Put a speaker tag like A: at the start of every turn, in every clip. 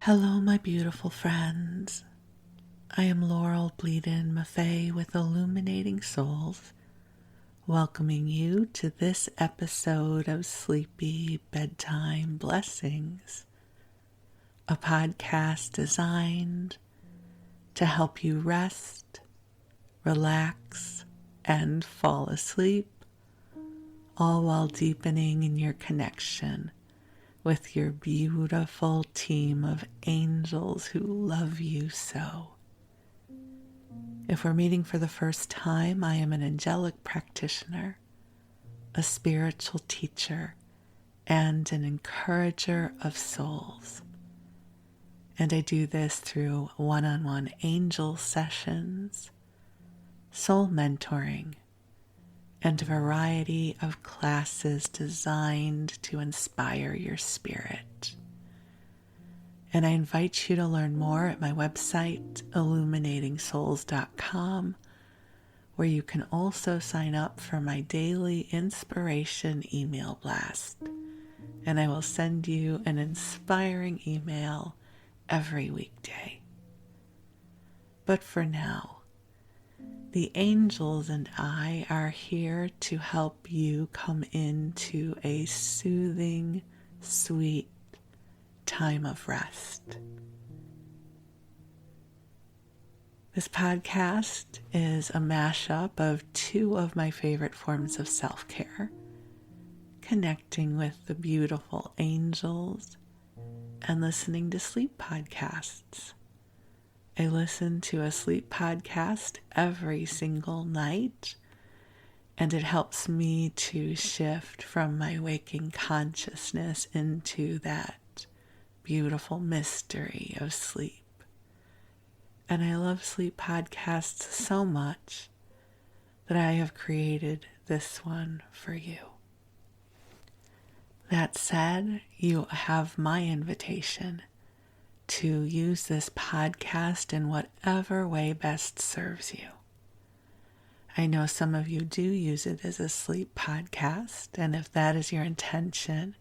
A: Hello, my beautiful friends. I am Laurel Bleadon-Maffei with Illuminating Souls, welcoming you to this episode of Sleepy Bedtime Blessings, a podcast designed to help you rest, relax, and fall asleep, all while deepening in your connection with your beautiful team of angels who love you so. If we're meeting for the first time, I am an angelic practitioner, a spiritual teacher, and an encourager of souls. And I do this through one-on-one angel sessions, soul mentoring, and a variety of classes designed to inspire your spirit. And I invite you to learn more at my website, illuminatingsouls.com, where you can also sign up for my daily inspiration email blast. And I will send you an inspiring email every weekday. But for now, the angels and I are here to help you come into a soothing, sweet time of rest. This podcast is a mashup of two of my favorite forms of self-care, connecting with the beautiful angels and listening to sleep podcasts. I listen to a sleep podcast every single night, and it helps me to shift from my waking consciousness into that beautiful mystery of sleep. And I love sleep podcasts so much that I have created this one for you. That said, you have my invitation to use this podcast in whatever way best serves you. I know some of you do use it as a sleep podcast, and if that is your intention,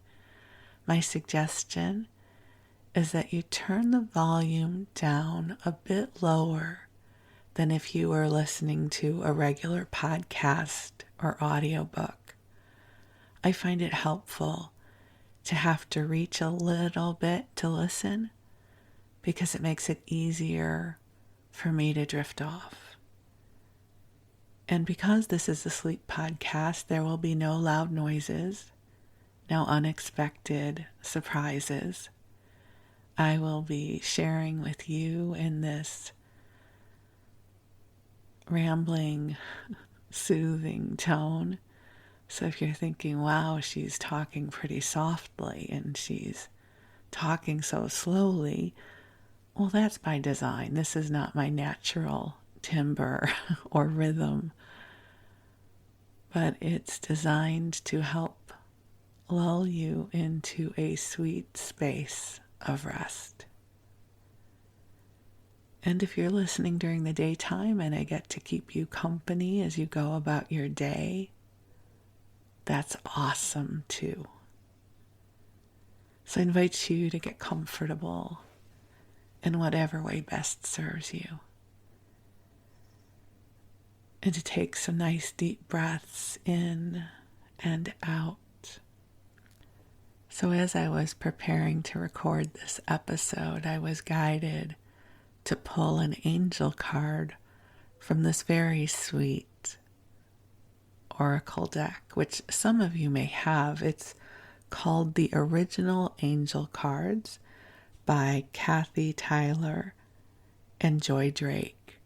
A: my suggestion is that you turn the volume down a bit lower than if you were listening to a regular podcast or audiobook. I find it helpful to have to reach a little bit to listen, because it makes it easier for me to drift off. And because this is a sleep podcast, there will be no loud noises, no unexpected surprises. I will be sharing with you in this rambling, soothing tone. So if you're thinking, wow, she's talking pretty softly and she's talking so slowly, well, that's by design. This is not my natural timbre or rhythm, but it's designed to help lull you into a sweet space of rest. And if you're listening during the daytime and I get to keep you company as you go about your day, that's awesome too. So I invite you to get comfortable in whatever way best serves you. And to take some nice deep breaths in and out. So as I was preparing to record this episode, I was guided to pull an angel card from this very sweet oracle deck, which some of you may have. It's called the Original Angel Cards by Kathy Tyler and Joy Drake.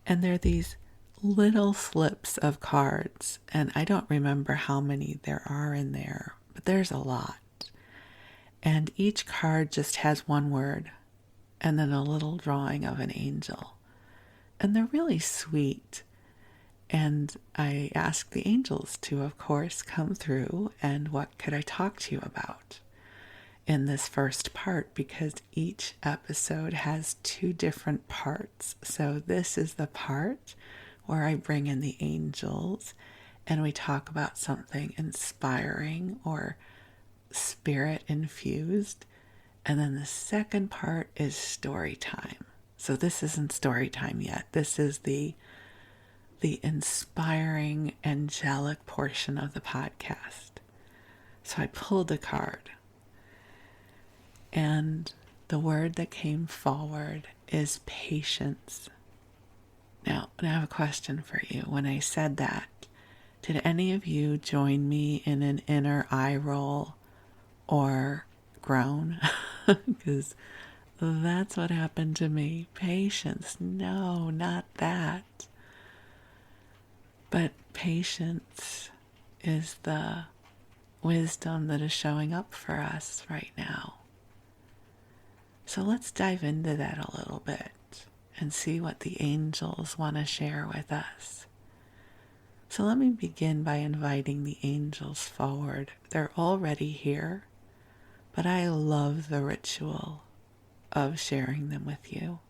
A: And they're these little slips of cards, and I don't remember how many there are in there, but there's a lot. And each card just has one word and then a little drawing of an angel. And they're really sweet. And I asked the angels to, of course, come through and what could I talk to you about in this first part, because each episode has two different parts. So this is the part where I bring in the angels and we talk about something inspiring or spirit infused. And then the second part is story time. So this isn't story time yet. This is the inspiring, angelic portion of the podcast. So I pulled a card, and the word that came forward is patience. Now, I have a question for you. When I said that, did any of you join me in an inner eye roll or groan? Because that's what happened to me. Patience. No, not that. But patience is the wisdom that is showing up for us right now. So let's dive into that a little bit and see what the angels want to share with us. So let me begin by inviting the angels forward. They're already here, but I love the ritual of sharing them with you,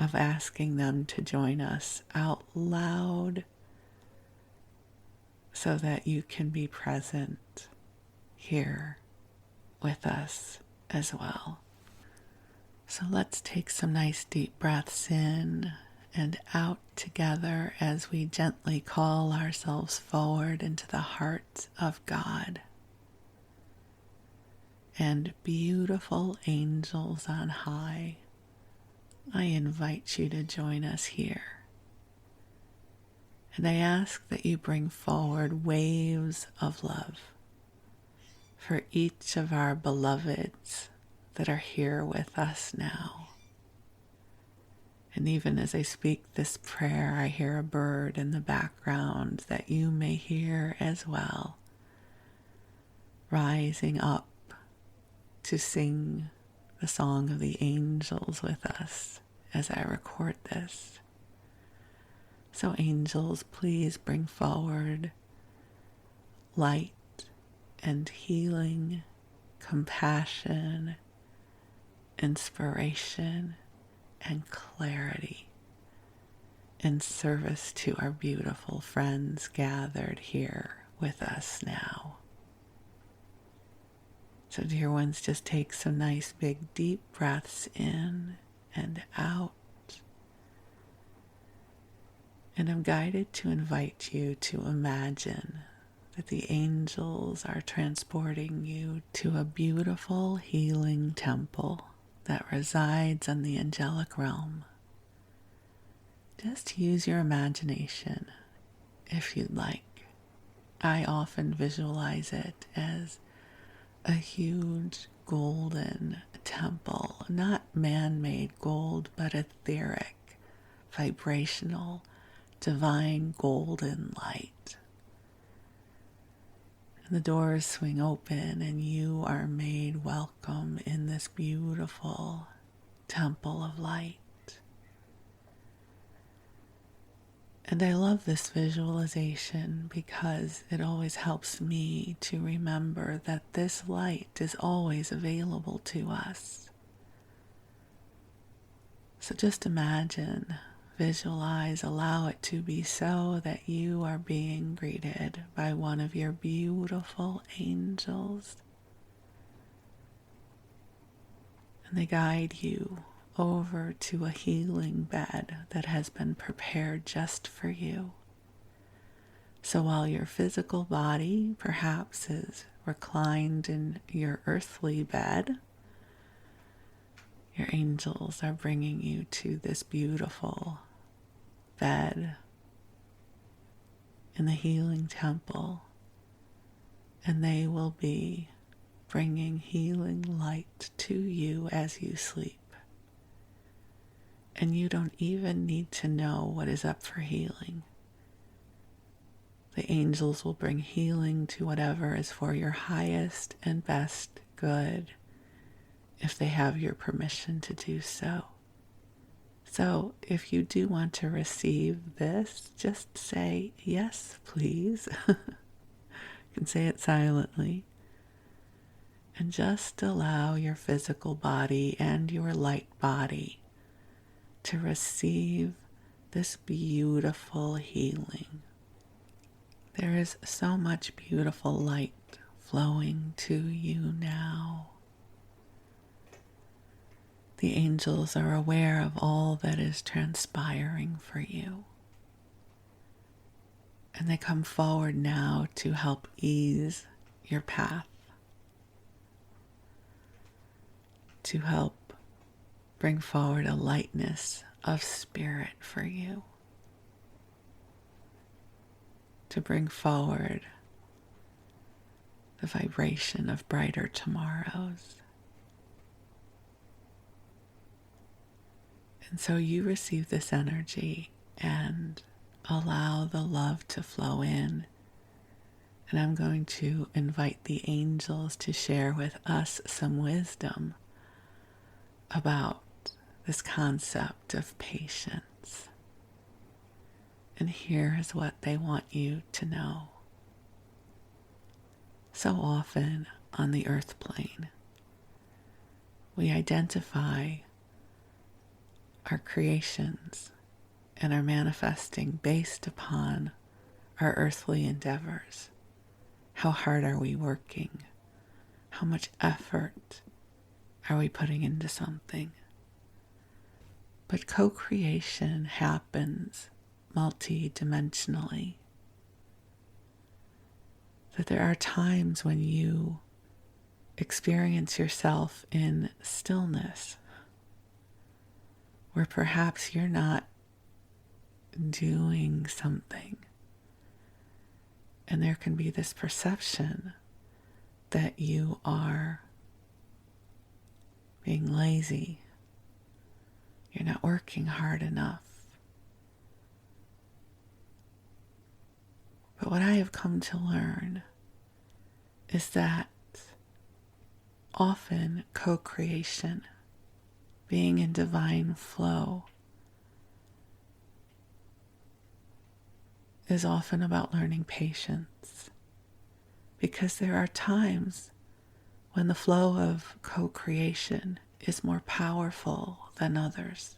A: of asking them to join us out loud so that you can be present here with us as well. So let's take some nice deep breaths in and out together as we gently call ourselves forward into the heart of God. And beautiful angels on high, I invite you to join us here. And I ask that you bring forward waves of love for each of our beloveds that are here with us now. And even as I speak this prayer, I hear a bird in the background that you may hear as well, rising up to sing the song of the angels with us as I record this. So angels, please bring forward light and healing, compassion, inspiration, and clarity in service to our beautiful friends gathered here with us now. So dear ones, just take some nice big deep breaths in and out. And I'm guided to invite you to imagine that the angels are transporting you to a beautiful healing temple that resides on the angelic realm. Just use your imagination if you'd like. I often visualize it as a huge golden temple, not man-made gold, but etheric, vibrational, divine golden light. And the doors swing open and you are made welcome in this beautiful temple of light. And I love this visualization because it always helps me to remember that this light is always available to us. So just imagine, visualize, allow it to be so that you are being greeted by one of your beautiful angels. And they guide you over to a healing bed that has been prepared just for you. So while your physical body perhaps is reclined in your earthly bed, your angels are bringing you to this beautiful bed in the healing temple, and they will be bringing healing light to you as you sleep. And you don't even need to know what is up for healing. The angels will bring healing to whatever is for your highest and best good, if they have your permission to do so. So if you do want to receive this, just say, yes, please. You can say it silently. And just allow your physical body and your light body to receive this beautiful healing. There is so much beautiful light flowing to you now. The angels are aware of all that is transpiring for you. And they come forward now to help ease your path, to help bring forward a lightness of spirit for you, to bring forward the vibration of brighter tomorrows. And so you receive this energy and allow the love to flow in. And I'm going to invite the angels to share with us some wisdom about this concept of patience. And here is what they want you to know. So often on the earth plane, we identify our creations and our manifesting based upon our earthly endeavors. How hard are we working? How much effort are we putting into something? But co-creation happens multi-dimensionally. That there are times when you experience yourself in stillness, where perhaps you're not doing something. And there can be this perception that you are being lazy. You're not working hard enough. But what I have come to learn is that often co-creation, being in divine flow, is often about learning patience, because there are times when the flow of co-creation is more powerful than others.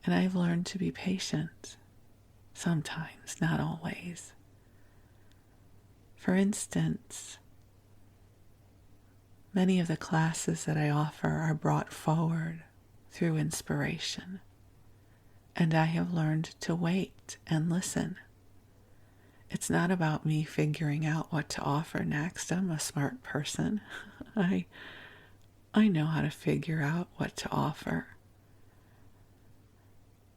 A: And I've learned to be patient, sometimes, not always. For instance, many of the classes that I offer are brought forward through inspiration. And I have learned to wait and listen. It's not about me figuring out what to offer next. I'm a smart person. I know how to figure out what to offer.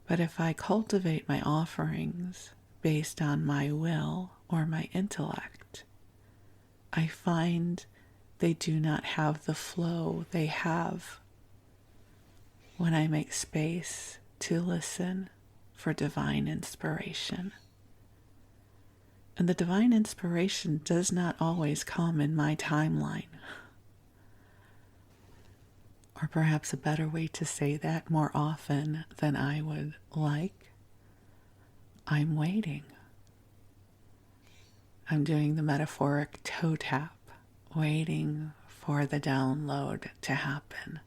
A: But if I cultivate my offerings based on my will or my intellect, I find they do not have the flow they have when I make space to listen for divine inspiration. And the divine inspiration does not always come in my timeline. Or perhaps a better way to say that, more often than I would like, I'm waiting. I'm doing the metaphoric toe tap, waiting for the download to happen.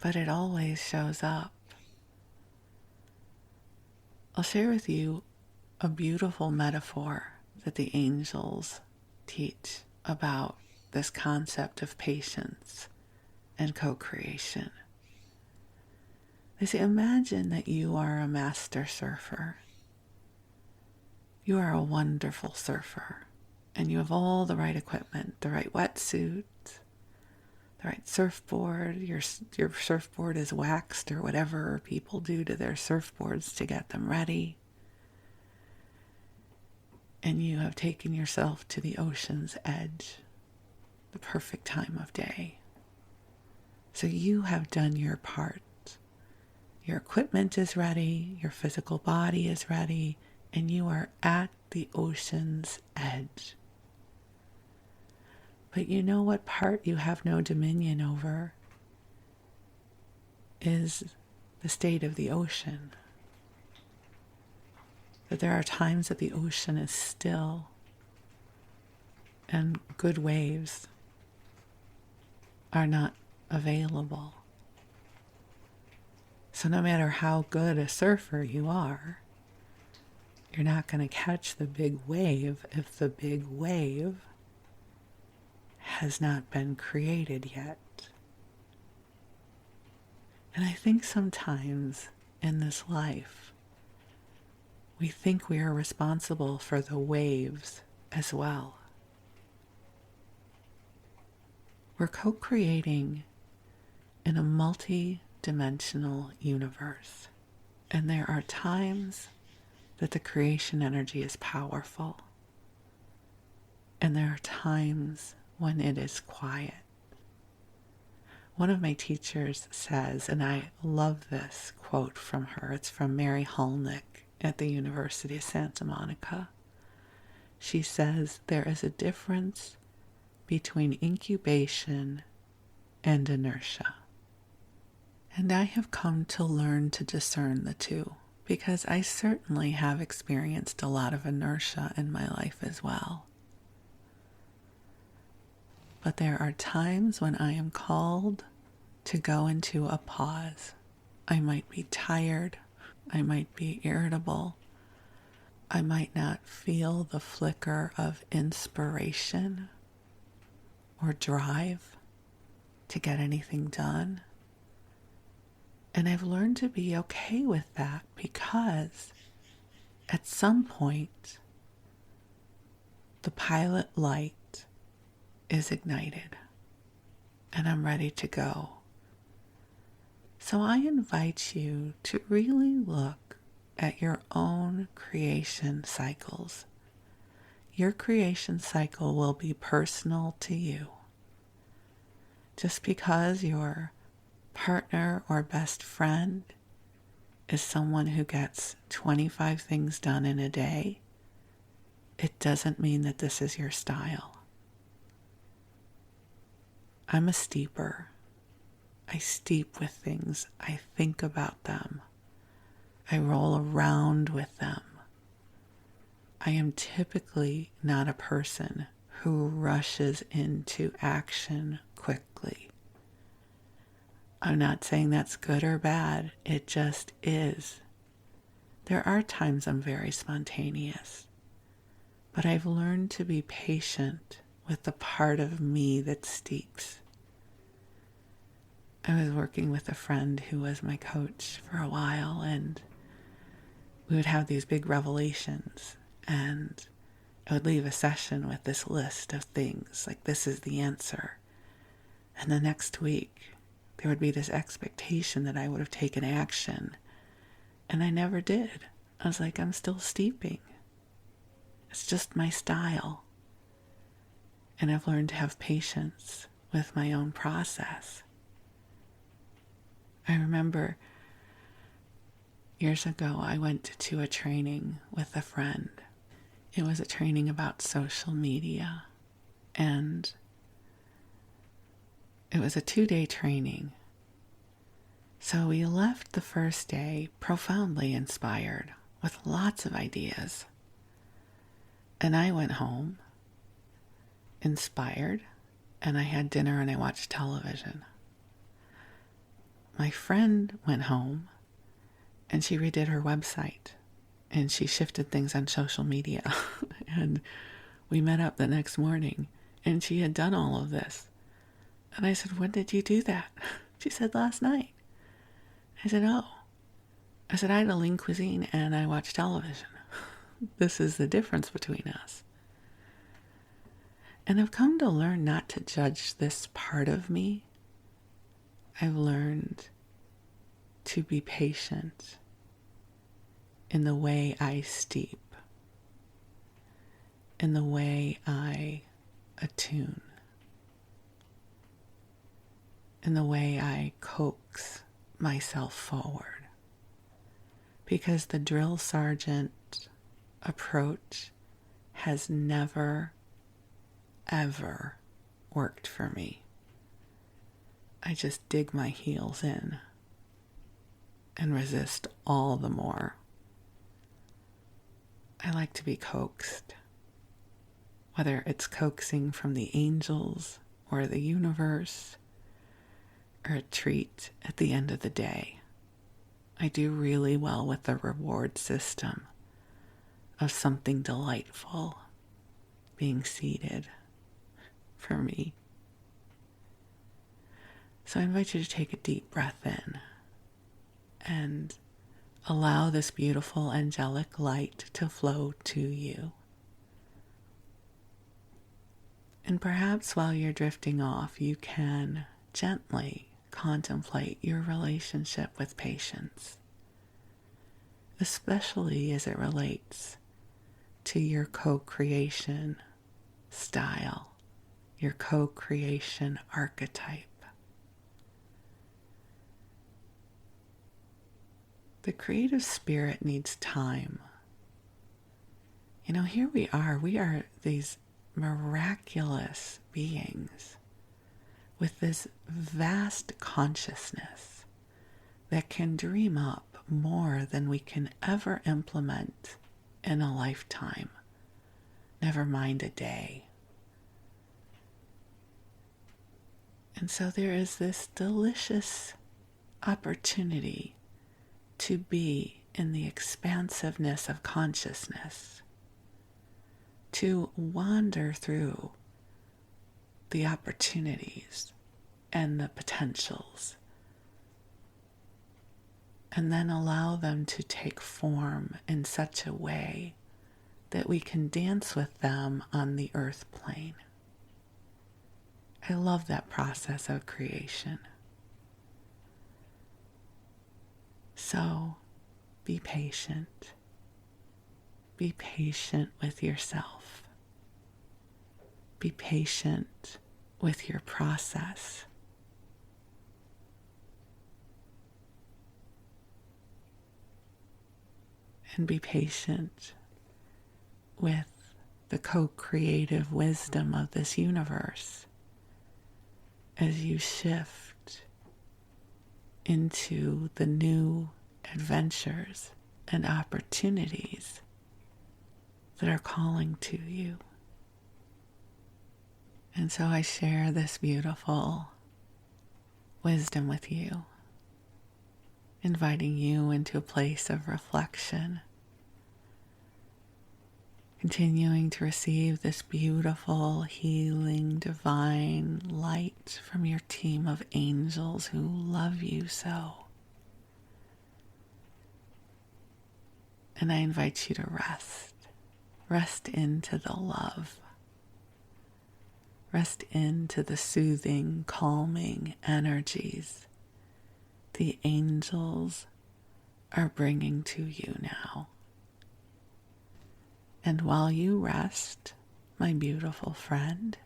A: But it always shows up. I'll share with you a beautiful metaphor that the angels teach about this concept of patience and co-creation. They say, imagine that you are a master surfer. You are a wonderful surfer, and you have all the right equipment, the right wetsuit, the right surfboard. Your surfboard is waxed or whatever people do to their surfboards to get them ready. And you have taken yourself to the ocean's edge, the perfect time of day. So you have done your part. Your equipment is ready, your physical body is ready, and you are at the ocean's edge. But you know what part you have no dominion over is the state of the ocean. That there are times that the ocean is still and good waves are not available. So no matter how good a surfer you are, you're not going to catch the big wave if the big wave has not been created yet. And I think sometimes in this life, we think we are responsible for the waves as well. We're co-creating in a multi-dimensional universe. And there are times that the creation energy is powerful. And there are times when it is quiet. One of my teachers says, and I love this quote from her, it's from Mary Hulnick at the University of Santa Monica. She says, there is a difference between incubation and inertia. And I have come to learn to discern the two, because I certainly have experienced a lot of inertia in my life as well. But there are times when I am called to go into a pause. I might be tired, I might be irritable, I might not feel the flicker of inspiration or drive to get anything done. And I've learned to be okay with that, because at some point, the pilot light is ignited and I'm ready to go. So I invite you to really look at your own creation cycles. Your creation cycle will be personal to you. Just because your partner or best friend is someone who gets 25 things done in a day, it doesn't mean that this is your style. I'm a steeper. I steep with things. I think about them. I roll around with them. I am typically not a person who rushes into action quickly. I'm not saying that's good or bad. It just is. There are times I'm very spontaneous, but I've learned to be patient with the part of me that steeps. I was working with a friend who was my coach for a while, and we would have these big revelations, and I would leave a session with this list of things, like this is the answer. And the next week, there would be this expectation that I would have taken action, and I never did. I was like, I'm still steeping. It's just my style. And I've learned to have patience with my own process. I remember years ago, I went to a training with a friend. It was a training about social media, and it was a 2-day training. So we left the first day profoundly inspired with lots of ideas. And I went home inspired, and I had dinner and I watched television. My friend went home and she redid her website and she shifted things on social media. And we met up the next morning and she had done all of this. And I said, when did you do that? She said, last night. I said, oh. I said, I had a lean cuisine and I watched television. This is the difference between us. And I've come to learn not to judge this part of me. I've learned to be patient in the way I steep, in the way I attune, in the way I coax myself forward. Because the drill sergeant approach has never, ever worked for me. I just dig my heels in and resist all the more. I like to be coaxed, whether it's coaxing from the angels or the universe or a treat at the end of the day. I do really well with the reward system of something delightful being seated for me So I invite you to take a deep breath in and allow this beautiful angelic light to flow to you. And perhaps while you're drifting off, you can gently contemplate your relationship with patience, especially as it relates to your co-creation style, your co-creation archetype. The creative spirit needs time. Here we are these miraculous beings with this vast consciousness that can dream up more than we can ever implement in a lifetime, never mind a day. And so there is this delicious opportunity to be in the expansiveness of consciousness, to wander through the opportunities and the potentials, and then allow them to take form in such a way that we can dance with them on the earth plane. I love that process of creation. So be patient. Be patient with yourself. Be patient with your process. And be patient with the co-creative wisdom of this universe as you shift into the new adventures and opportunities that are calling to you. And so I share this beautiful wisdom with you, inviting you into a place of reflection, continuing to receive this beautiful, healing, divine light from your team of angels who love you so. And I invite you to rest into the love, rest into the soothing, calming energies the angels are bringing to you now. And while you rest, my beautiful friend,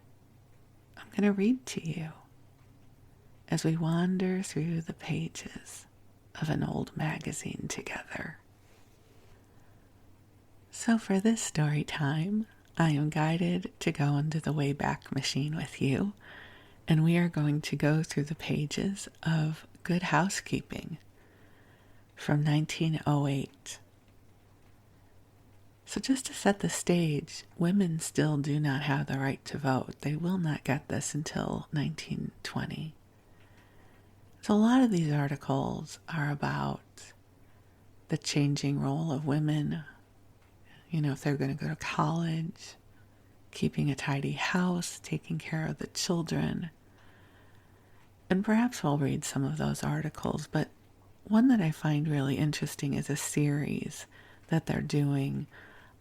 A: I'm going to read to you as we wander through the pages of an old magazine together. So for this story time, I am guided to go into the Wayback Machine with you, and we are going to go through the pages of Good Housekeeping from 1908. So just to set the stage, women still do not have the right to vote. They will not get this until 1920. So a lot of these articles are about the changing role of women, if they're going to go to college, keeping a tidy house, taking care of the children. And perhaps we'll read some of those articles, but one that I find really interesting is a series that they're doing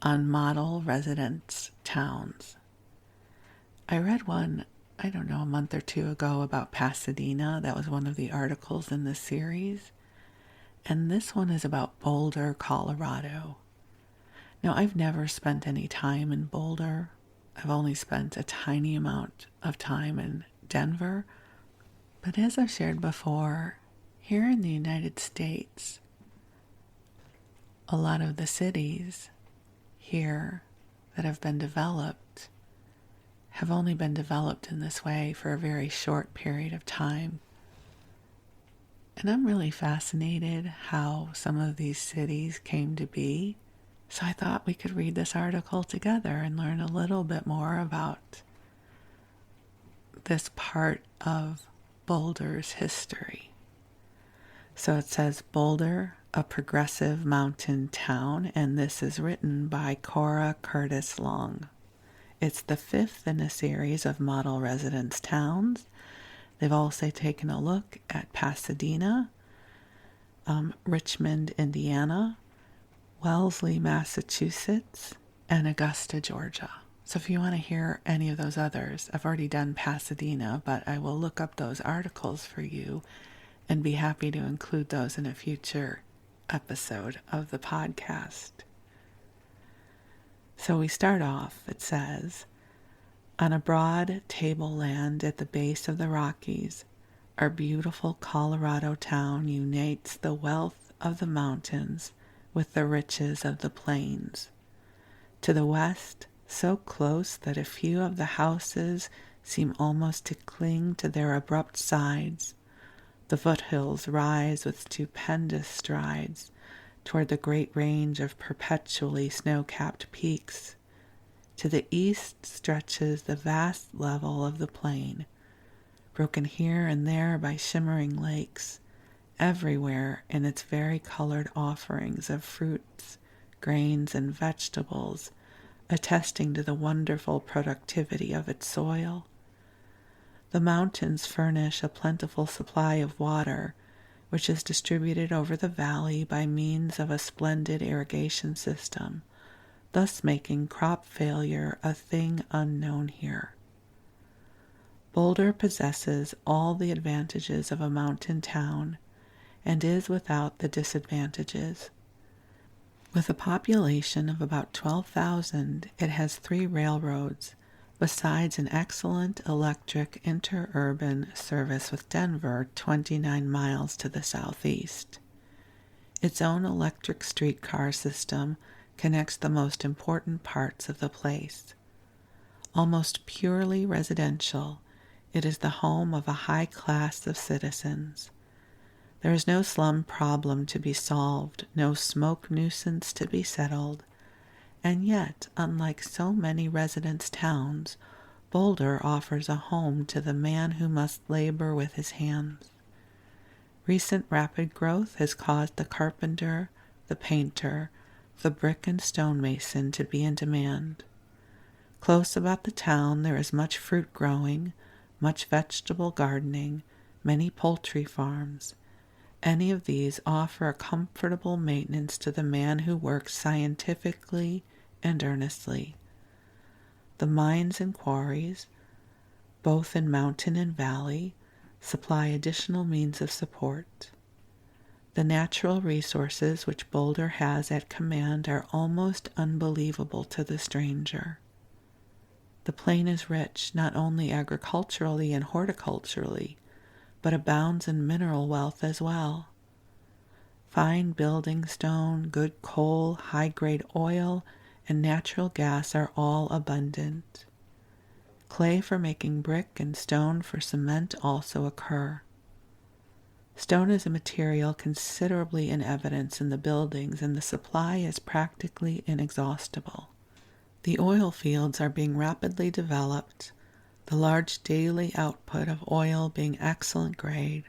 A: on model residence towns. I read one, a month or two ago about Pasadena. That was one of the articles in this series. And this one is about Boulder, Colorado. Now, I've never spent any time in Boulder. I've only spent a tiny amount of time in Denver. But as I've shared before, here in the United States, a lot of the cities here that have been developed have only been developed in this way for a very short period of time. And I'm really fascinated how some of these cities came to be. So I thought we could read this article together and learn a little bit more about this part of Boulder's history. So it says Boulder, a progressive mountain town, and this is written by Cora Curtis Long. It's the fifth in a series of model residence towns They've also taken a look at Pasadena, Richmond, Indiana, Wellesley, Massachusetts, and Augusta, Georgia. So if you want to hear any of those others, I've already done Pasadena, but I will look up those articles for you and be happy to include those in a future episode of the podcast. So we start off, it says, on a broad tableland at the base of the Rockies, our beautiful Colorado town unites the wealth of the mountains with the riches of the plains. To the west, so close that a few of the houses seem almost to cling to their abrupt sides, the foothills rise with stupendous strides toward the great range of perpetually snow-capped peaks. To the east stretches the vast level of the plain, broken here and there by shimmering lakes, everywhere in its vari-colored offerings of fruits, grains, and vegetables, attesting to the wonderful productivity of its soil. The mountains furnish a plentiful supply of water, which is distributed over the valley by means of a splendid irrigation system, thus making crop failure a thing unknown here. Boulder possesses all the advantages of a mountain town and is without the disadvantages. With a population of about 12,000, it has 3 railroads, besides an excellent electric interurban service with Denver 29 miles to the southeast. Its own electric streetcar system connects the most important parts of the place. Almost purely residential, it is the home of a high class of citizens. There is no slum problem to be solved, no smoke nuisance to be settled, and yet, unlike so many residence towns, Boulder offers a home to the man who must labor with his hands. Recent rapid growth has caused the carpenter, the painter, the brick and stonemason to be in demand. Close about the town there is much fruit growing, much vegetable gardening, many poultry farms. Any of these offer a comfortable maintenance to the man who works scientifically and earnestly. The mines and quarries, both in mountain and valley, supply additional means of support. The natural resources which Boulder has at command are almost unbelievable to the stranger. The plain is rich not only agriculturally and horticulturally, but abounds in mineral wealth as well. Fine building stone, good coal, high-grade oil, and natural gas are all abundant. Clay for making brick and stone for cement also occur. Stone is a material considerably in evidence in the buildings, and the supply is practically inexhaustible. The oil fields are being rapidly developed, the large daily output of oil being excellent grade.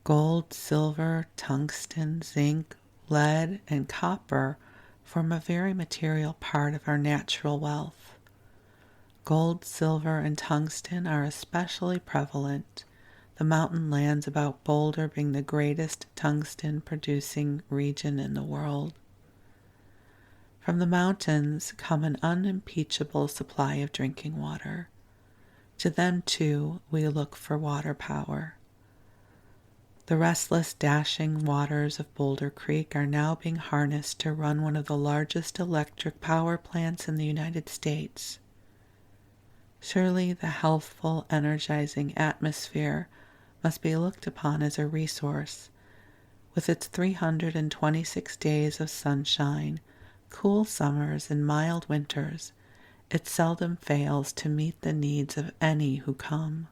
A: Gold, silver, tungsten, zinc, lead, and copper form a very material part of our natural wealth. Gold, silver, and tungsten are especially prevalent, the mountain lands about Boulder being the greatest tungsten-producing region in the world. From the mountains come an unimpeachable supply of drinking water. To them, too, we look for water power. The restless, dashing waters of Boulder Creek are now being harnessed to run one of the largest electric power plants in the United States. Surely the healthful, energizing atmosphere must be looked upon as a resource. With its 326 days of sunshine, cool summers, and mild winters, it seldom fails to meet the needs of any who come.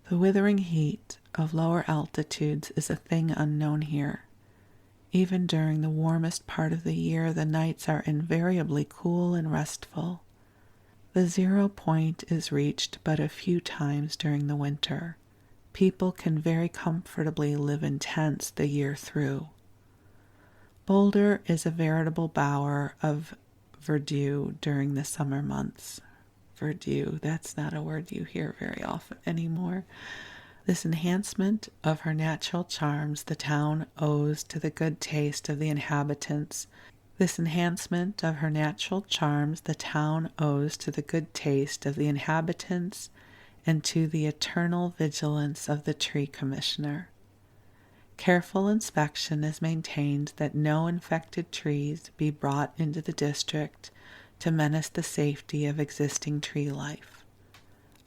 A: The withering heat of lower altitudes is a thing unknown here. Even during the warmest part of the year, the nights are invariably cool and restful. The 0 point is reached but a few times during the winter. People can very comfortably live in tents the year through. Boulder is a veritable bower of verdure during the summer months. overdue. That's not a word you hear very often anymore. This enhancement of her natural charms the town owes to the good taste of the inhabitants. This enhancement of her natural charms the town owes to the good taste of the inhabitants and to the eternal vigilance of the tree commissioner. Careful inspection is maintained that no infected trees be brought into the district to menace the safety of existing tree life.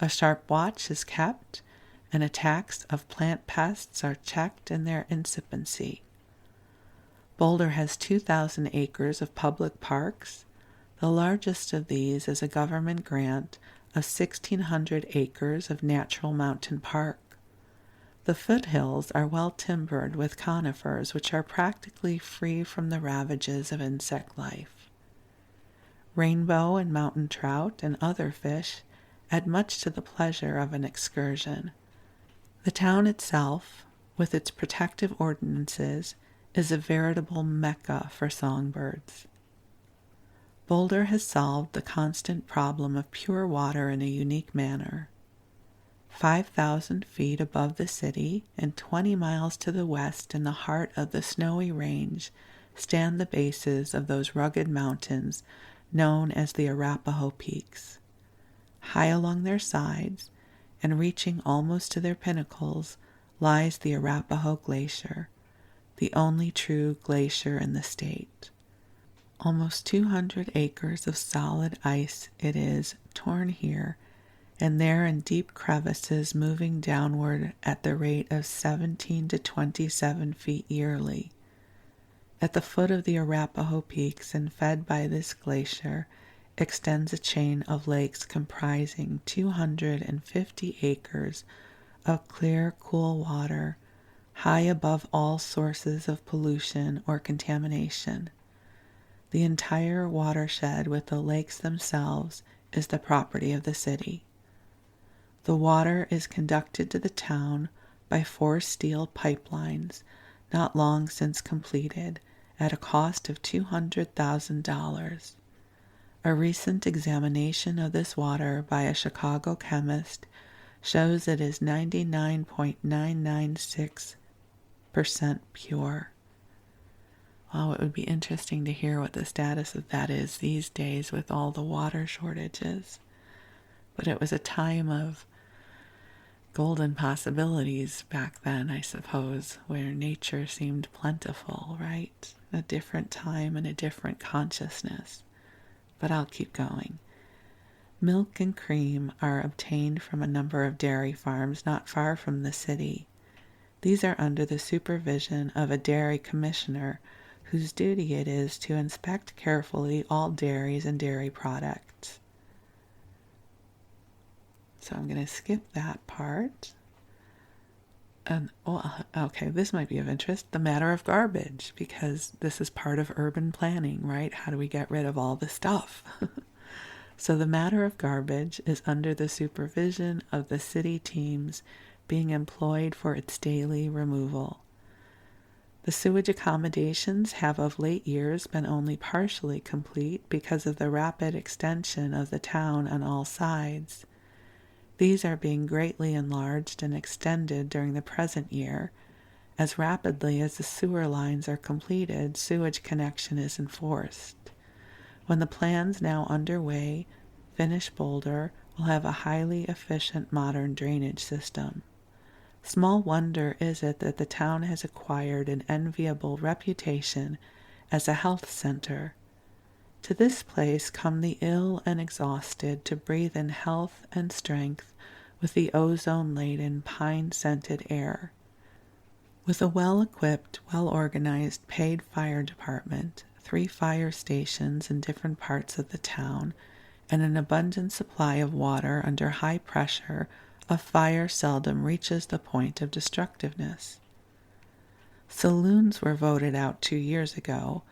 A: A sharp watch is kept, and attacks of plant pests are checked in their incipiency. Boulder has 2,000 acres of public parks. The largest of these is a government grant of 1,600 acres of natural mountain park. The foothills are well timbered with conifers, which are practically free from the ravages of insect life. Rainbow and mountain trout and other fish add much to the pleasure of an excursion. The town itself, with its protective ordinances, is a veritable mecca for songbirds. Boulder has solved the constant problem of pure water in a unique manner. 5,000 feet above the city and 20 miles to the west in the heart of the snowy range stand the bases of those rugged mountains known as the Arapaho Peaks. High along their sides, and reaching almost to their pinnacles, lies the Arapaho Glacier, the only true glacier in the state. Almost 200 acres of solid ice it is, torn here and there in deep crevices moving downward at the rate of 17 to 27 feet yearly. At the foot of the Arapaho Peaks and fed by this glacier extends a chain of lakes comprising 250 acres of clear, cool water, high above all sources of pollution or contamination. The entire watershed with the lakes themselves is the property of the city. The water is conducted to the town by 4 steel pipelines, not long since completed, at a cost of $200,000. A recent examination of this water by a Chicago chemist shows it is 99.996% pure. Wow, it would be interesting to hear what the status of that is these days with all the water shortages. But it was a time of golden possibilities back then, I suppose, where nature seemed plentiful, right? A different time and a different consciousness. But I'll keep going. Milk and cream are obtained from a number of dairy farms not far from the city. These are under the supervision of a dairy commissioner whose duty it is to inspect carefully all dairies and dairy products. So I'm going to skip that part. And, okay, this might be of interest. The matter of garbage, because this is part of urban planning, right? How do we get rid of all the stuff? So the matter of garbage is under the supervision of the city teams being employed for its daily removal. The sewage accommodations have of late years been only partially complete because of the rapid extension of the town on all sides. These are being greatly enlarged and extended during the present year. As rapidly as the sewer lines are completed, sewage connection is enforced. When the plans now underway finish, Boulder will have a highly efficient modern drainage system. Small wonder is it that the town has acquired an enviable reputation as a health center. To this place come the ill and exhausted to breathe in health and strength with the ozone-laden, pine-scented air. With a well-equipped, well-organized, paid fire department, 3 fire stations in different parts of the town, and an abundant supply of water under high pressure, a fire seldom reaches the point of destructiveness. Saloons were voted out 2 years ago,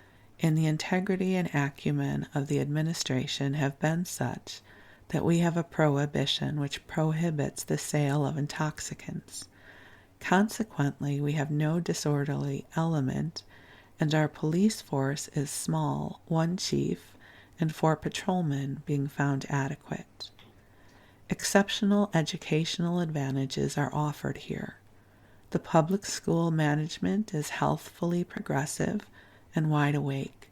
A: and the integrity and acumen of the administration have been such that we have a prohibition which prohibits the sale of intoxicants. Consequently, we have no disorderly element, and our police force is small, 1 chief and 4 patrolmen being found adequate. Exceptional educational advantages are offered here. The public school management is healthfully progressive and wide awake.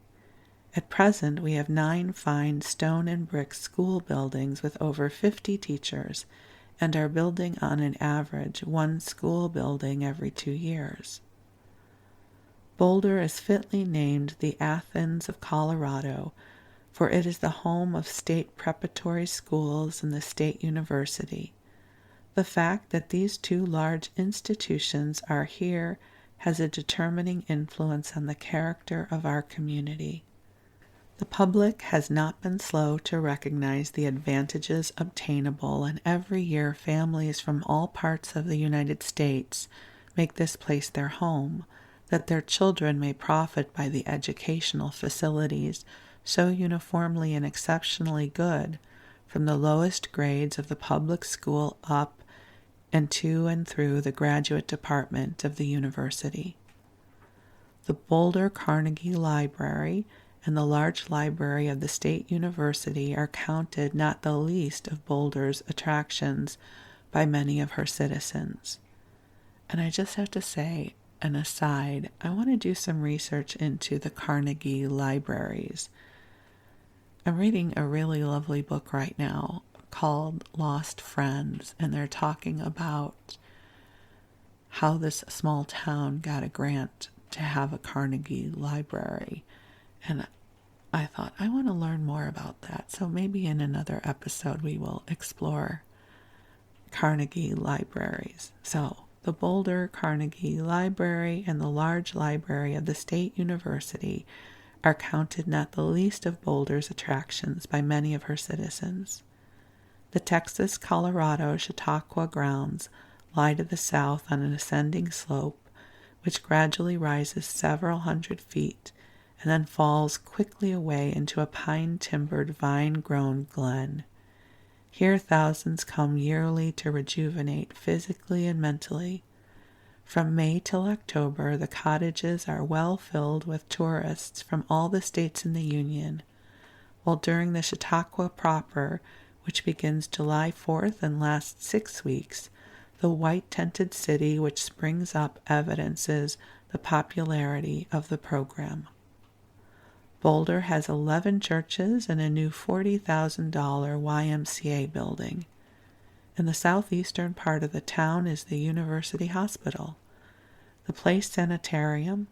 A: At present, we have 9 fine stone and brick school buildings with over 50 teachers, and are building on an average 1 school building every 2 years. Boulder is fitly named the Athens of Colorado, for it is the home of state preparatory schools and the state university. The fact that these 2 large institutions are here has a determining influence on the character of our community. The public has not been slow to recognize the advantages obtainable, and every year families from all parts of the United States make this place their home, that their children may profit by the educational facilities so uniformly and exceptionally good, from the lowest grades of the public school up and to and through the graduate department of the university. The Boulder Carnegie Library and the large library of the State University are counted not the least of Boulder's attractions by many of her citizens. And I just have to say, an aside, I want to do some research into the Carnegie libraries. I'm reading a really lovely book right now called Lost Friends, and they're talking about how this small town got a grant to have a Carnegie library. And I thought, I want to learn more about that. So maybe in another episode we will explore Carnegie libraries. So the Boulder Carnegie Library and the large library of the State University are counted not the least of Boulder's attractions by many of her citizens. The Texas-Colorado Chautauqua grounds lie to the south on an ascending slope, which gradually rises several hundred feet and then falls quickly away into a pine-timbered, vine-grown glen. Here thousands come yearly to rejuvenate physically and mentally. From May till October, the cottages are well filled with tourists from all the states in the Union, while during the Chautauqua proper, which begins July 4th and lasts 6 weeks, the white-tented city which springs up evidences the popularity of the program. Boulder has 11 churches and a new $40,000 YMCA building. In the southeastern part of the town is the University Hospital. The Place Sanitarium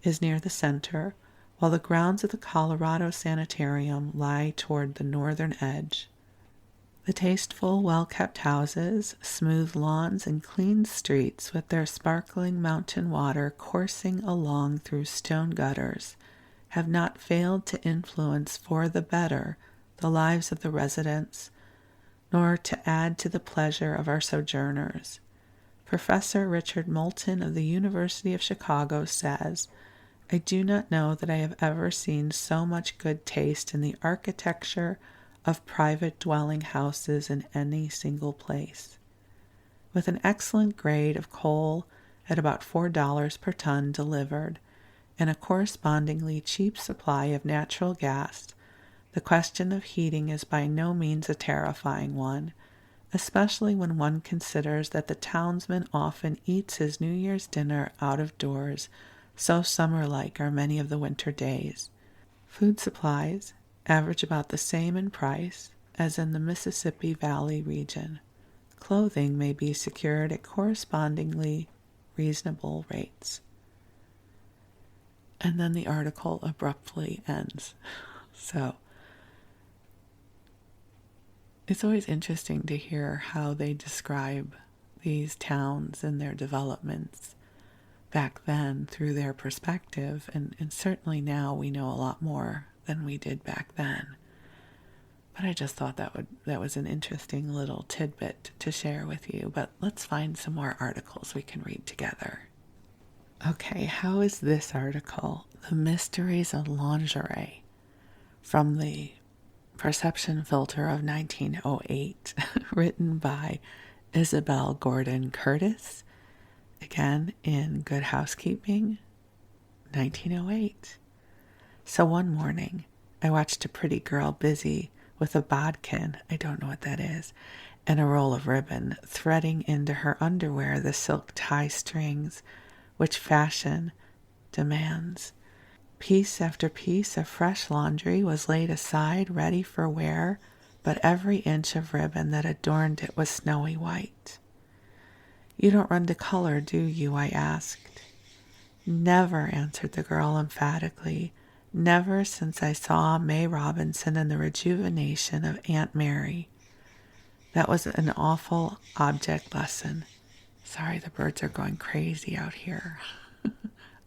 A: is near the center, while the grounds of the Colorado Sanitarium lie toward the northern edge. The tasteful, well-kept houses, smooth lawns, and clean streets with their sparkling mountain water coursing along through stone gutters have not failed to influence for the better the lives of the residents, nor to add to the pleasure of our sojourners. Professor Richard Moulton of the University of Chicago says, "I do not know that I have ever seen so much good taste in the architecture of private dwelling houses in any single place." With an excellent grade of coal at about $4 per ton delivered, and a correspondingly cheap supply of natural gas, the question of heating is by no means a terrifying one, especially when one considers that the townsman often eats his New Year's dinner out of doors, so summer-like are many of the winter days. Food supplies average about the same in price as in the Mississippi Valley region. Clothing may be secured at correspondingly reasonable rates. And then the article abruptly ends. So it's always interesting to hear how they describe these towns and their developments back then through their perspective. And certainly now we know a lot more than we did back then. But I just thought that was an interesting little tidbit to share with you. But let's find some more articles we can read together. Okay, how is this article? The Mysteries of Lingerie, from the Perception Filter of 1908, written by Isabel Gordon Curtis, again in Good Housekeeping, 1908. So one morning, I watched a pretty girl busy with a bodkin, I don't know what that is, and a roll of ribbon, threading into her underwear the silk tie strings which fashion demands. Piece after piece of fresh laundry was laid aside, ready for wear, but every inch of ribbon that adorned it was snowy white. "You don't run to color, do you?" I asked. "Never," answered the girl emphatically. "Never since I saw May Robinson in The Rejuvenation of Aunt Mary. That was an awful object lesson." Sorry, the birds are going crazy out here.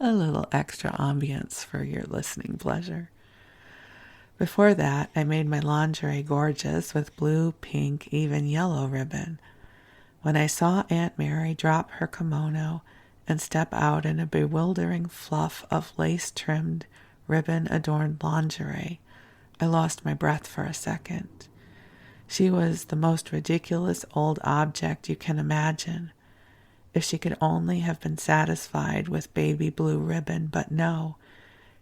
A: A little extra ambiance for your listening pleasure. Before that, I made my lingerie gorgeous with blue, pink, even yellow ribbon. When I saw Aunt Mary drop her kimono and step out in a bewildering fluff of lace-trimmed, ribbon-adorned lingerie, I lost my breath for a second. She was the most ridiculous old object you can imagine. If she could only have been satisfied with baby blue ribbon, but no.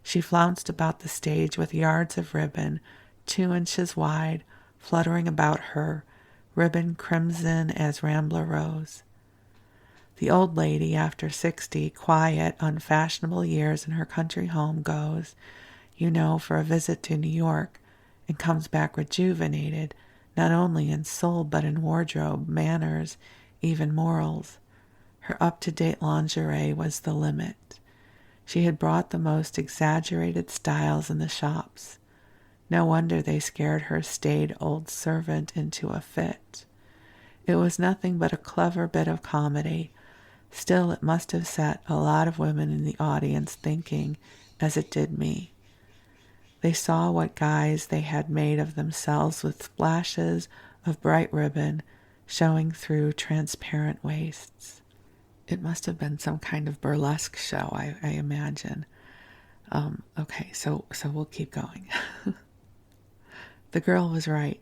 A: She flounced about the stage with yards of ribbon, 2 inches wide, fluttering about her, ribbon crimson as rambler rose. The old lady, after 60 quiet, unfashionable years in her country home, goes, for a visit to New York, and comes back rejuvenated, not only in soul but in wardrobe, manners, even morals. Her up-to-date lingerie was the limit. She had brought the most exaggerated styles in the shops. No wonder they scared her staid old servant into a fit. It was nothing but a clever bit of comedy. Still, it must have set a lot of women in the audience thinking, as it did me. They saw what guys they had made of themselves with splashes of bright ribbon showing through transparent waists. It must have been some kind of burlesque show, I imagine. Okay, so we'll keep going. The girl was right.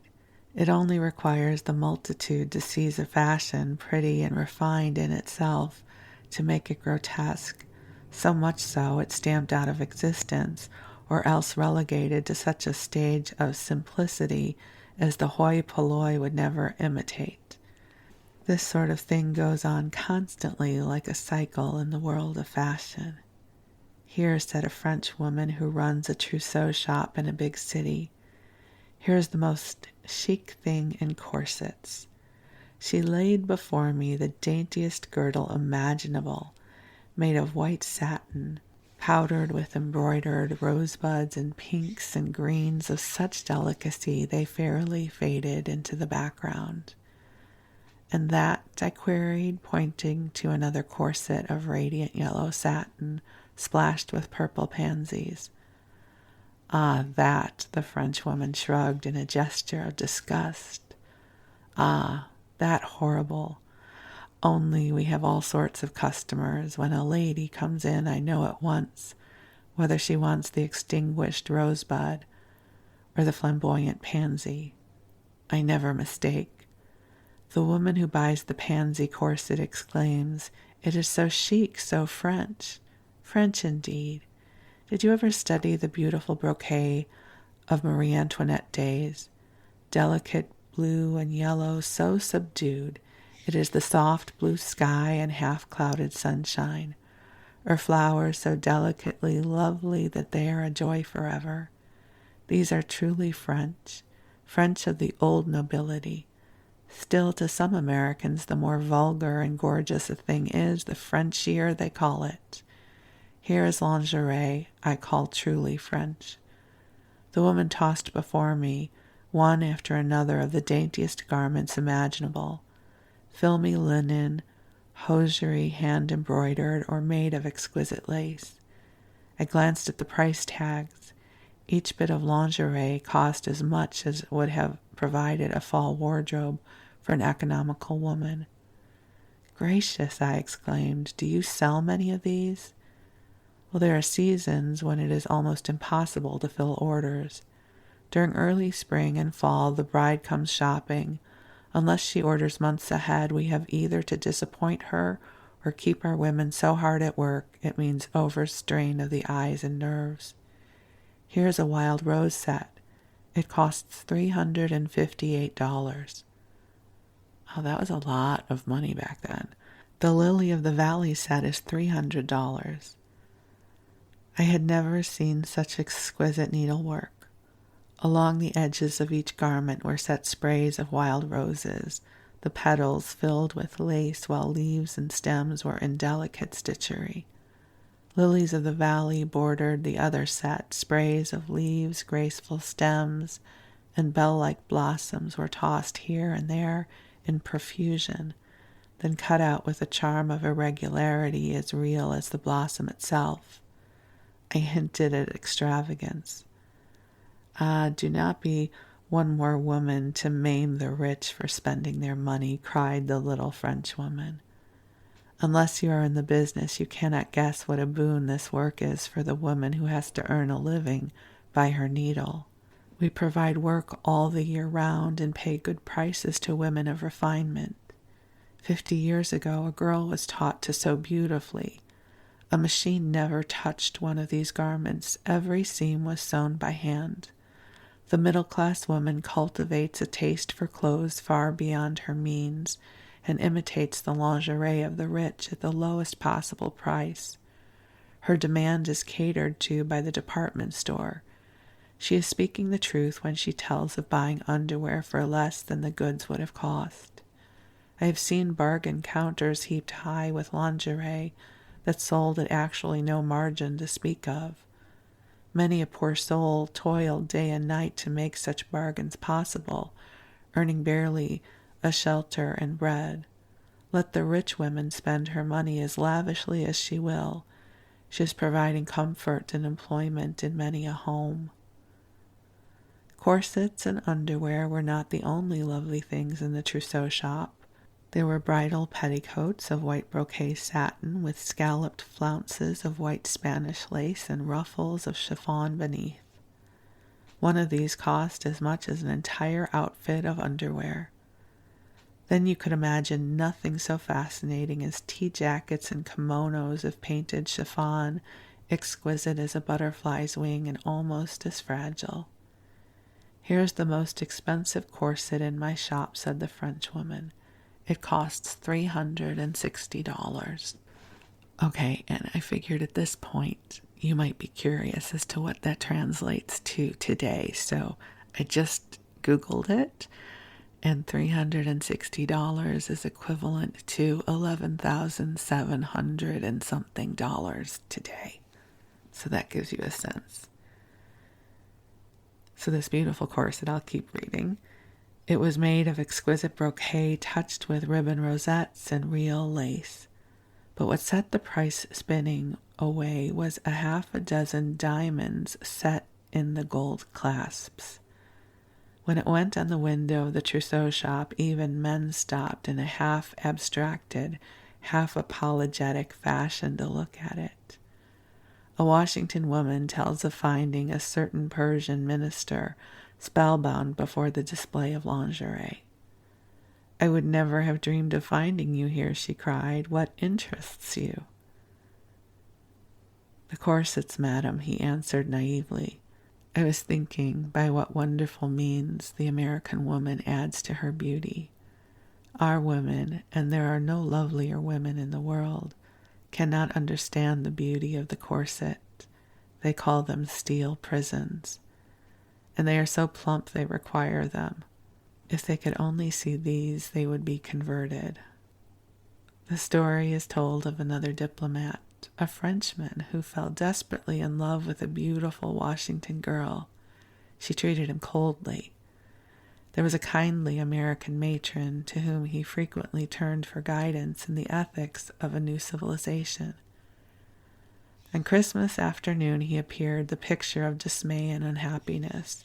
A: It only requires the multitude to seize a fashion pretty and refined in itself to make it grotesque, so much so it's stamped out of existence, or else relegated to such a stage of simplicity as the hoi polloi would never imitate. This sort of thing goes on constantly like a cycle in the world of fashion. Here, said a French woman who runs a trousseau shop in a big city, here's the most chic thing in corsets. She laid before me the daintiest girdle imaginable, made of white satin, powdered with embroidered rosebuds and pinks and greens of such delicacy they fairly faded into the background. "And that?" I queried, pointing to another corset of radiant yellow satin, splashed with purple pansies. "Ah, that," the Frenchwoman shrugged in a gesture of disgust. "Ah, that horrible. Only we have all sorts of customers. When a lady comes in, I know at once whether she wants the extinguished rosebud or the flamboyant pansy. I never mistake. The woman who buys the pansy corset exclaims, 'It is so chic, so French.' French indeed. Did you ever study the beautiful brocade of Marie Antoinette days? Delicate blue and yellow, so subdued, it is the soft blue sky and half-clouded sunshine, or flowers so delicately lovely that they are a joy forever. These are truly French, French of the old nobility. Still, to some Americans, the more vulgar and gorgeous a thing is, the Frenchier they call it. Here is lingerie I call truly French." The woman tossed before me one after another of the daintiest garments imaginable, filmy linen, hosiery hand-embroidered or made of exquisite lace. I glanced at the price tags. Each bit of lingerie cost as much as would have provided a fall wardrobe for an economical woman. "Gracious," I exclaimed, "do you sell many of these?" "Well, there are seasons when it is almost impossible to fill orders. During early spring and fall, the bride comes shopping. Unless she orders months ahead, we have either to disappoint her or keep our women so hard at work it means overstrain of the eyes and nerves. Here's a wild rose set. It costs $358. Oh, that was a lot of money back then. The lily of the valley set is $300. I had never seen such exquisite needlework. Along the edges of each garment were set sprays of wild roses, the petals filled with lace, while leaves and stems were in delicate stitchery. Lilies of the valley bordered the other set. Sprays of leaves, graceful stems, and bell-like blossoms were tossed here and there in profusion, then cut out with a charm of irregularity as real as the blossom itself. I hinted at extravagance. Ah, do not be one more woman to maim the rich for spending their money, cried the little Frenchwoman. Unless you are in the business, you cannot guess what a boon this work is for the woman who has to earn a living by her needle. We provide work all the year round and pay good prices to women of refinement. 50 years ago, a girl was taught to sew beautifully. A machine never touched one of these garments. Every seam was sewn by hand. The middle-class woman cultivates a taste for clothes far beyond her means and imitates the lingerie of the rich at the lowest possible price. Her demand is catered to by the department store. She is speaking the truth when she tells of buying underwear for less than the goods would have cost. I have seen bargain counters heaped high with lingerie that sold at actually no margin to speak of. Many a poor soul toiled day and night to make such bargains possible, earning barely a shelter and bread. Let the rich woman spend her money as lavishly as she will. She is providing comfort and employment in many a home. Corsets and underwear were not the only lovely things in the trousseau shop. There were bridal petticoats of white brocade satin with scalloped flounces of white Spanish lace and ruffles of chiffon beneath. One of these cost as much as an entire outfit of underwear. Then you could imagine nothing so fascinating as tea jackets and kimonos of painted chiffon, exquisite as a butterfly's wing and almost as fragile. Here's the most expensive corset in my shop, said the Frenchwoman. It costs $360. Okay, and I figured at this point you might be curious as to what that translates to today. So I just Googled it, and $360 is equivalent to 11,700 and something dollars today. So that gives you a sense. So this beautiful corset, I'll keep reading. It was made of exquisite brocade touched with ribbon rosettes and real lace. But what set the price spinning away was a half a dozen diamonds set in the gold clasps. When it went on the window of the trousseau shop, even men stopped in a half-abstracted, half-apologetic fashion to look at it. A Washington woman tells of finding a certain Persian minister spellbound before the display of lingerie. I would never have dreamed of finding you here, she cried. What interests you? The corsets, madam, he answered naively. I was thinking by what wonderful means the American woman adds to her beauty. Our women, and there are no lovelier women in the world, cannot understand the beauty of the corset. They call them steel prisons. And they are so plump they require them. If they could only see these, they would be converted. The story is told of another diplomat, a Frenchman who fell desperately in love with a beautiful Washington girl. She treated him coldly. There was a kindly American matron to whom he frequently turned for guidance in the ethics of a new civilization. On Christmas afternoon he appeared the picture of dismay and unhappiness.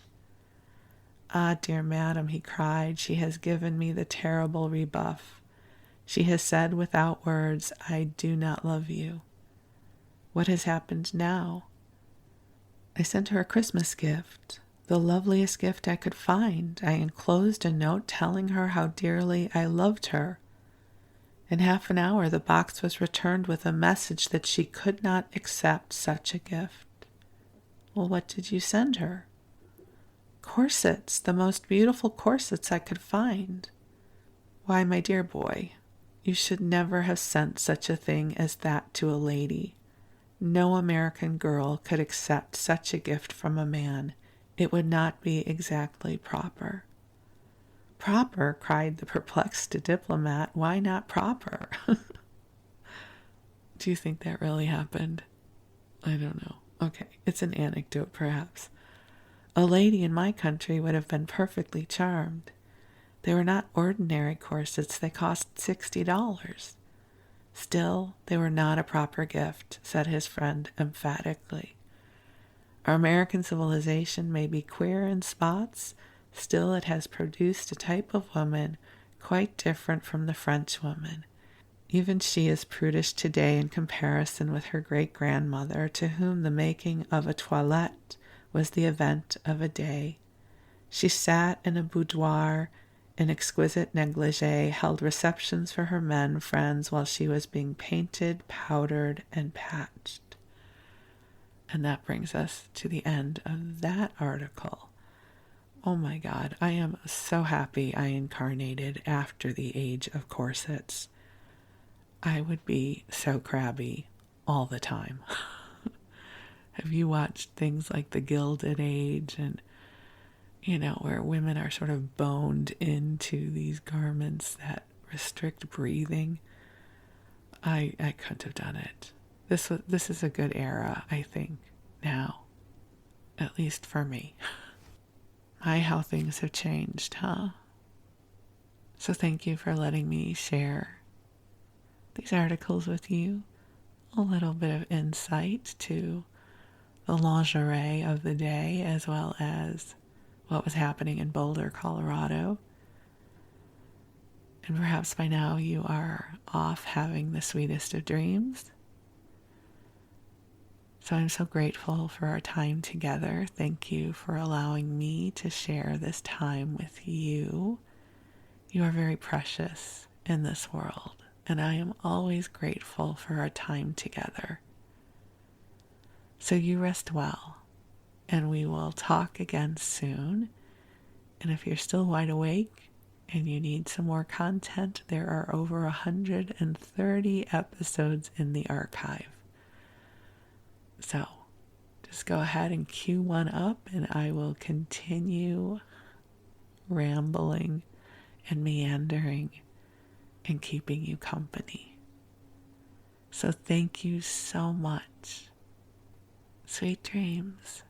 A: Ah, dear madam, he cried, she has given me the terrible rebuff. She has said without words, I do not love you. What has happened now? I sent her a Christmas gift, the loveliest gift I could find. I enclosed a note telling her how dearly I loved her. In half an hour the box was returned with a message that she could not accept such a gift. Well, what did you send her? Corsets, the most beautiful corsets I could find. Why, my dear boy, you should never have sent such a thing as that to a lady. No American girl could accept such a gift from a man. It would not be exactly proper. Proper, cried the perplexed diplomat. Why not proper? Do you think that really happened? I don't know. Okay, it's an anecdote, perhaps. A lady in my country would have been perfectly charmed. They were not ordinary corsets. They cost $60. Still, they were not a proper gift, said his friend emphatically. Our American civilization may be queer in spots, still it has produced a type of woman quite different from the French woman. Even she is prudish today in comparison with her great-grandmother, to whom the making of a toilette was the event of a day. She sat in a boudoir in exquisite negligee, held receptions for her men friends while she was being painted, powdered, and patched. And that brings us to the end of that article. Oh my God, I am so happy I incarnated after the age of corsets. I would be so crabby all the time. Have you watched things like The Gilded Age and, where women are sort of boned into these garments that restrict breathing? I couldn't have done it. This is a good era, I think, now. At least for me. My, how things have changed, huh? So thank you for letting me share these articles with you. A little bit of insight to the lingerie of the day, as well as what was happening in Boulder, Colorado. And perhaps by now you are off having the sweetest of dreams. So I'm so grateful for our time together. Thank you for allowing me to share this time with you. You are very precious in this world, and I am always grateful for our time together. So you rest well, and we will talk again soon. And if you're still wide awake and you need some more content, there are over 130 episodes in the archive. So just go ahead and queue one up, and I will continue rambling and meandering and keeping you company. So thank you so much. Sweet dreams.